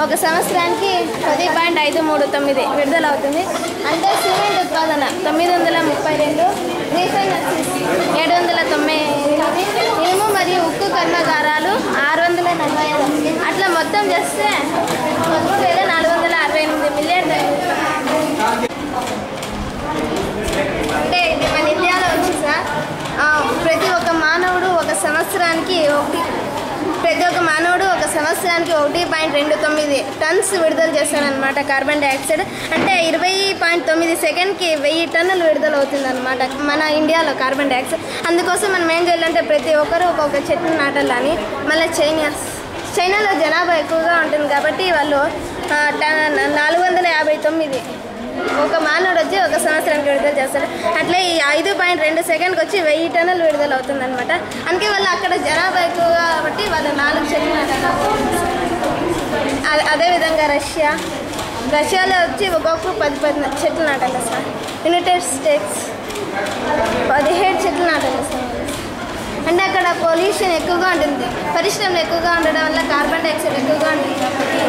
ఒక సంవత్సరానికి 10.539 విడుదల అవుతుంది. అంటే సిమెంట్ ఉత్పాదన 932, రీఫైనరీస్ 798, ఇనుము మరియు ఉక్కు కర్మాగారాలు 645. అట్లా మొత్తం చేస్తే 13,468 మిలియన్. అంటే ఇది మన ఇండియాలో వచ్చి సార్ ప్రతి ఒక్క మానవుడు ఒక సంవత్సరానికి 1.29 టన్స్ విడుదల చేస్తారనమాట కార్బన్ డైఆక్సైడ్. అంటే 20.9 సెకండ్కి 1000 టన్నులు విడుదల అవుతుంది అనమాట మన ఇండియాలో కార్బన్ డైఆక్సైడ్. అందుకోసం మనం ఏం చేయాలంటే ప్రతి ఒక్కరు ఒక్కొక్క చెట్టు నాటాలని. మళ్ళీ చైనాలో జనాభా ఎక్కువగా ఉంటుంది కాబట్టి వాళ్ళు 459 ఒక మానవుడు వచ్చి ఒక సంవత్సరానికి విడుదల చేస్తాడు. అట్లే ఈ 5.2 సెకండ్కి వచ్చి 1000 టన్నులు విడుదల అవుతుంది అనమాట. అందుకే వాళ్ళు అక్కడ జనాభా ఎక్కువ కాబట్టి వాళ్ళు 4 చెట్లు నాటారు. అదేవిధంగా రష్యాలో వచ్చి ఒక్కొక్కరు 10 చెట్లు నాటాలి సార్. యునైటెడ్ స్టేట్స్ 17 చెట్లు నాటాలి సార్. అంటే అక్కడ పొల్యూషన్ ఎక్కువగా ఉంటుంది, పరిశ్రమలు ఎక్కువగా ఉండడం వల్ల కార్బన్ డైఆక్సైడ్ ఎక్కువగా ఉంటుంది కాబట్టి